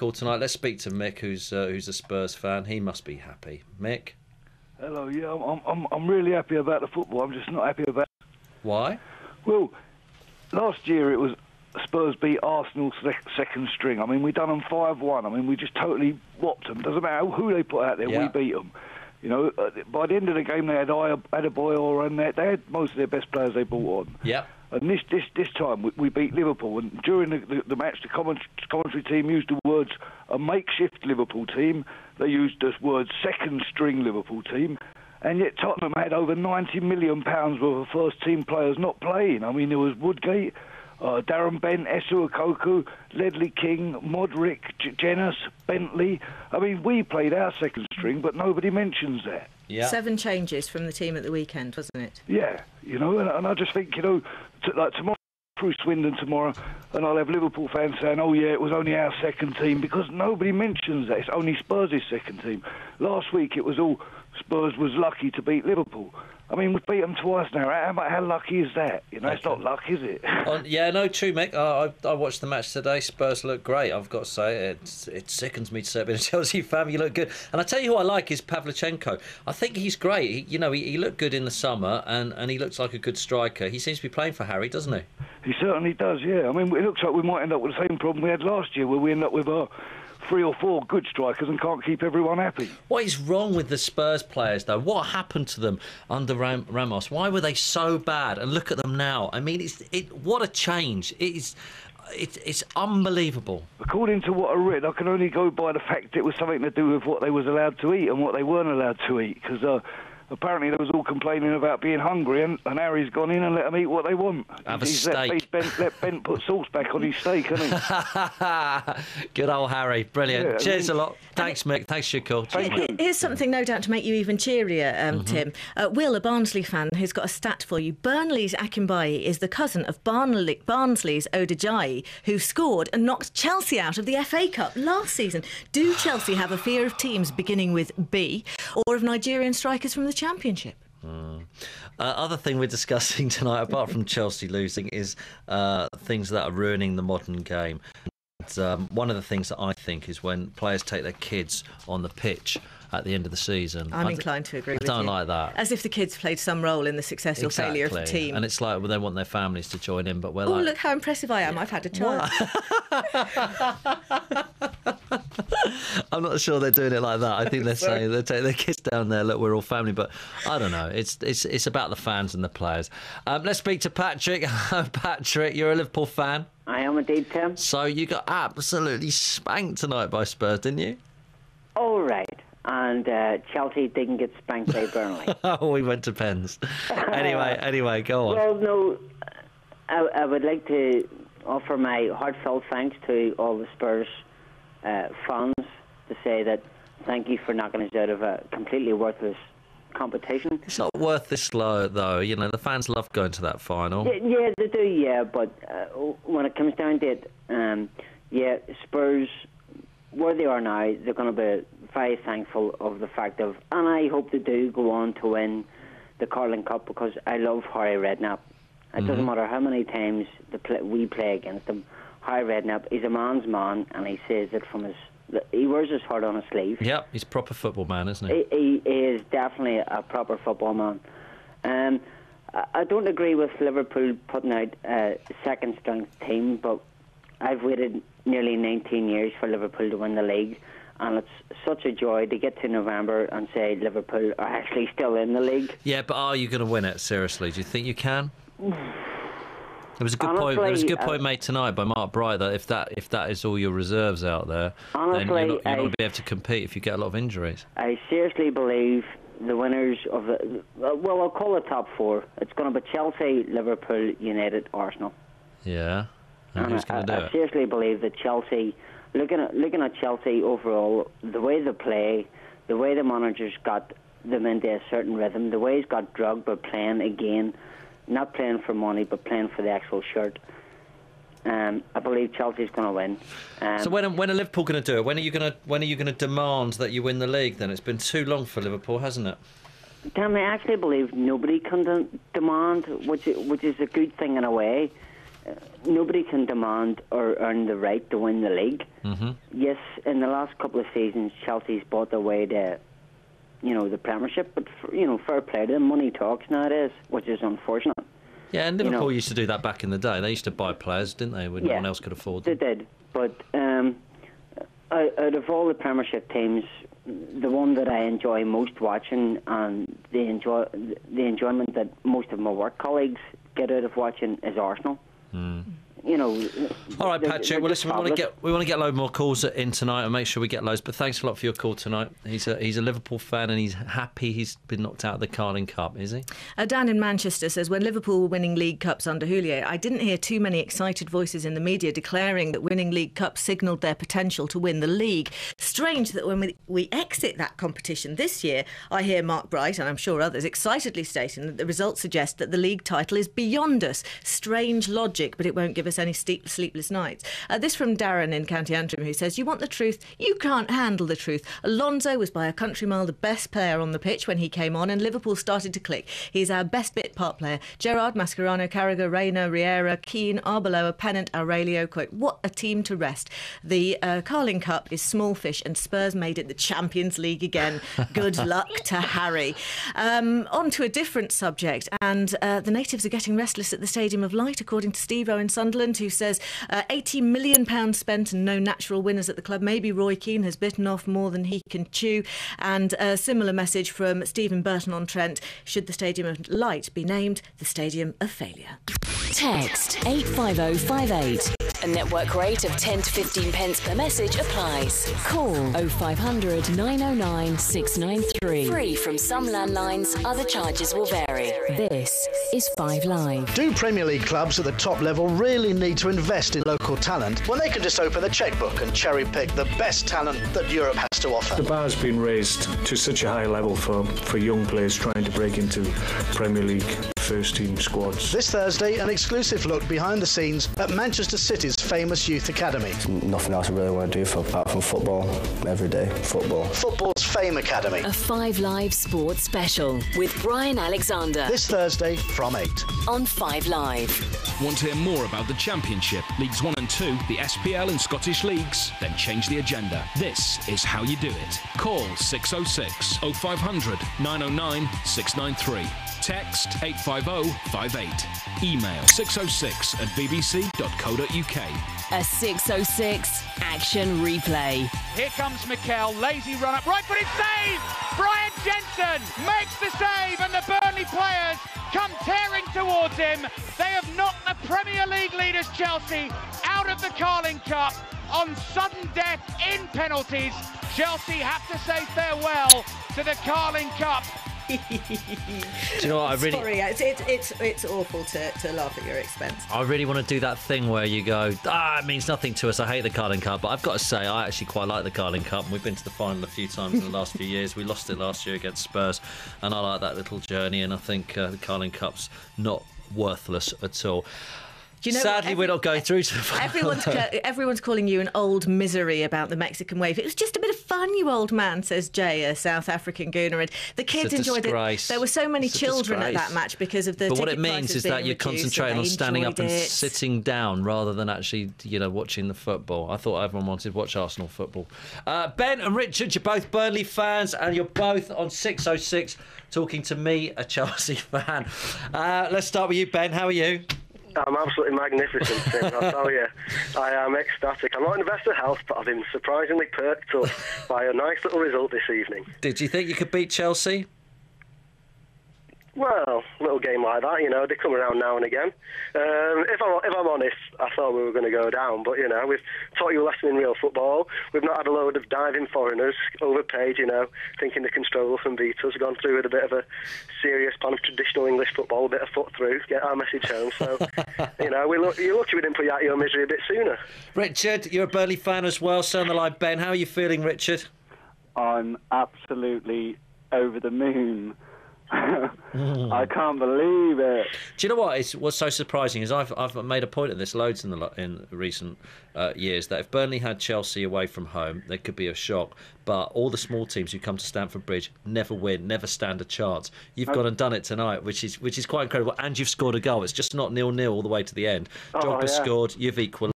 call tonight. Let's speak to Mick, who's a Spurs fan. He must be happy. Mick? Hello, yeah, I'm really happy about the football. I'm just not happy about... Why? Well, last year it was Spurs beat Arsenal's second string. I mean, we done them 5-1. I mean, we just totally whopped them. Doesn't matter who they put out there, we beat them. You know, by the end of the game, they had Adebayor and they had most of their best players they brought on. Yep. And this time we beat Liverpool. And during the match, the commentary team used the words a makeshift Liverpool team. They used the words second string Liverpool team. And yet Tottenham had over £90 million worth of first-team players not playing. I mean, there was Woodgate, Darren Bent, Esu Okoku, Ledley King, Modric, Jenas, Bentley. I mean, we played our second string, but nobody mentions that. Yeah. 7 changes from the team at the weekend, wasn't it? Yeah, you know, and I just think, you know, like tomorrow, through Swindon tomorrow, and I'll have Liverpool fans saying, oh yeah, it was only our second team, because nobody mentions that. It's only Spurs' second team. Last week it was all Spurs was lucky to beat Liverpool. I mean, we've beat them twice now. How lucky is that? You know, It's not luck, is it? Yeah, no, true, Mick. I watched the match today. Spurs look great, I've got to say. It sickens me to say it, but a Chelsea fan, you look good. And I tell you who I like is Pavlyuchenko. I think he's great. He looked good in the summer, and he looks like a good striker. He seems to be playing for Harry, doesn't he? He certainly does, yeah. I mean, it looks like we might end up with the same problem we had last year, where we end up with 3 or 4 good strikers and can't keep everyone happy. What is wrong with the Spurs players, though? What happened to them under Ramos? Why were they so bad? And look at them now. I mean, what a change. It's unbelievable. According to what I read, I can only go by the fact it was something to do with what they was allowed to eat and what they weren't allowed to eat, because apparently they was all complaining about being hungry, and Harry's gone in and let them eat what they want. Have a steak. Let Bent put sauce back on his steak, hasn't he? Good old Harry. Brilliant. Yeah, Cheers a lot. Thanks, Mick. Thanks for your call. Here's something no doubt to make you even cheerier, Tim. Will, a Barnsley fan, who's got a stat for you. Burnley's Akinbaye is the cousin of Barnsley's Odejayi, who scored and knocked Chelsea out of the FA Cup last season. Do Chelsea have a fear of teams beginning with B, or of Nigerian strikers from the Championship? Other thing we're discussing tonight, apart from Chelsea losing, is things that are ruining the modern game. And, one of the things that I think is when players take their kids on the pitch at the end of the season. I'm inclined to agree with you. I don't like that. As if the kids played some role in the success or failure of the team. And it's like, well, they want their families to join in, but we're like... Oh, look how impressive I am. I've had a child. I'm not sure they're doing it like that. I think they're saying they take their kids down there, look, we're all family, but I don't know. It's about the fans and the players. Let's speak to Patrick. Patrick, you're a Liverpool fan. I am indeed, Tim. So you got absolutely spanked tonight by Spurs, didn't you? All right. And Chelsea didn't get spanked by Burnley. Oh, we went to pens. Anyway, go on. Well, no, I would like to offer my heartfelt thanks to all the Spurs fans to say that thank you for knocking us out of a completely worthless competition. It's not worth this slow, though. You know, the fans love going to that final. Yeah, they do, yeah, but when it comes down to it, Spurs, where they are now, they're going to be very thankful of the fact of, and I hope they do go on to win the Carling Cup, because I love Harry Redknapp. It doesn't matter how many times we play against him. Harry Redknapp, he's a man's man, and he says it from he wears his heart on his sleeve. Yep, he's a proper football man, isn't he? He is definitely a proper football man. I don't agree with Liverpool putting out a second-strength team, but I've waited nearly 19 years for Liverpool to win the league, and it's such a joy to get to November and say Liverpool are actually still in the league. Yeah, but are you going to win it, seriously? Do you think you can? There was a good point. There was a good point made tonight by Mark Bright that if that is all your reserves out there, then you're not going to be able to compete if you get a lot of injuries. I seriously believe the winners of I'll call it top 4. It's going to be Chelsea, Liverpool, United, Arsenal. Yeah, and who's going to do it? I seriously believe that Chelsea, looking at Chelsea overall, the way they play, the way the manager's got them into a certain rhythm, the way he's got Drogba playing again. Not playing for money, but playing for the actual shirt. I believe Chelsea's going to win. So when are Liverpool going to do it? When are you going to demand that you win the league? Then it's been too long for Liverpool, hasn't it? Damn, I actually believe nobody can demand, which is a good thing in a way. nobody can demand or earn the right to win the league. Mm-hmm. Yes, in the last couple of seasons, Chelsea's bought their way to, the Premiership, but fair play to them. Money talks nowadays, which is unfortunate. Yeah, and Liverpool used to do that back in the day. They used to buy players, didn't they, when no one else could afford them? They did, but out of all the Premiership teams, the one that I enjoy most watching, and the enjoyment that most of my work colleagues get out of watching, is Arsenal. All right, Patrick. Well, listen, we want to get a load more calls in tonight and make sure we get loads. But thanks a lot for your call tonight. He's a Liverpool fan and he's happy he's been knocked out of the Carling Cup, is he? Dan in Manchester says, when Liverpool were winning League Cups under Houllier, I didn't hear too many excited voices in the media declaring that winning League Cups signalled their potential to win the league. Strange that when we exit that competition this year, I hear Mark Bright, and I'm sure others, excitedly stating that the results suggest that the league title is beyond us. Strange logic, but it won't give us any sleepless nights. This from Darren in County Antrim, who says, you want the truth? You can't handle the truth. Alonso was by a country mile the best player on the pitch when he came on, and Liverpool started to click. He's our best bit part player. Gerrard, Mascherano, Carragher, Reina, Riera, Keane, Arbeloa, Pennant, Aurelio, quote, what a team to rest. The Carling Cup is small fish and Spurs made it the Champions League again. Good luck to Harry. On to a different subject, and the natives are getting restless at the Stadium of Light, according to Steve-O in Sunderland, who says £80 million spent and no natural winners at the club. Maybe Roy Keane has bitten off more than he can chew. And a similar message from Stephen Burton-on-Trent. Should the Stadium of Light be named the Stadium of Failure? Text 85058. A network rate of 10 to 15 pence per message applies. Call 0500 909 693. Free from some landlines, other charges will vary. This is 5 Live. Do Premier League clubs at the top level really need to invest in local talent when they can just open the chequebook and cherry-pick the best talent that Europe has to offer? The bar's been raised to such a high level for young players trying to break into Premier League first-team squads. This Thursday, an exclusive look behind the scenes at Manchester City's famous youth academy. Nothing else I really want to do apart from football, every day, football. Football's Fame Academy. A 5 Live sports special with Brian Alexander. This Thursday from 8. On 5 Live. Want to hear more about the Championship, Leagues 1 and 2, the SPL and Scottish Leagues? Then change the agenda. This is how you do it. Call 606 0500 909 693. Text 85058. Email 606@bbc.co.uk. A 606 action replay. Here comes Mikel, lazy run up, right footed save! Brian Jensen makes the save, and the Burnley players come tearing towards him. They have knocked the Premier League leaders Chelsea out of the Carling Cup on sudden death in penalties. Chelsea have to say farewell to the Carling Cup. Do you know what? Sorry, it's awful to laugh at your expense. I really want to do that thing where you go, it means nothing to us. I hate the Carling Cup, but I've got to say, I actually quite like the Carling Cup. We've been to the final a few times in the last few years. We lost it last year against Spurs, and I like that little journey. And I think the Carling Cup's not worthless at all. Sadly, we're not going through to the final. Everyone's calling you an old misery about the Mexican wave. It was just a bit of fun, you old man, says Jay, a South African gooner. And the kids enjoyed it. There were so many children at that match because of the But what it means is that you're concentrating on standing up and sitting down rather than actually, watching the football. I thought everyone wanted to watch Arsenal football. Ben and Richard, you're both Burnley fans and you're both on 606 talking to me, a Chelsea fan. Let's start with you, Ben. How are you? I'm absolutely magnificent, Tim, I'll tell you. I am ecstatic. I'm not in the best of health, but I've been surprisingly perked up by a nice little result this evening. Did you think you could beat Chelsea? Well, a little game like that, they come around now and again. If I'm honest, I thought we were going to go down, but, we've taught you a lesson in real football. We've not had a load of diving foreigners, overpaid, thinking they can stroll and beat us. We've gone through with a bit of a serious plan of traditional English football, a bit of foot through, get our message home. So, you're lucky we didn't put you out of your misery a bit sooner. Richard, you're a Burnley fan as well, so on the line. Ben, how are you feeling, Richard? I'm absolutely over the moon. I can't believe it. Do you know what's so surprising is I've made a point of this loads in recent years, that if Burnley had Chelsea away from home, there could be a shock. But all the small teams who come to Stamford Bridge never win, never stand a chance. You've gone and done it tonight, which is quite incredible. And you've scored a goal. It's just not 0-0 all the way to the end. Drogba scored. You've equalised.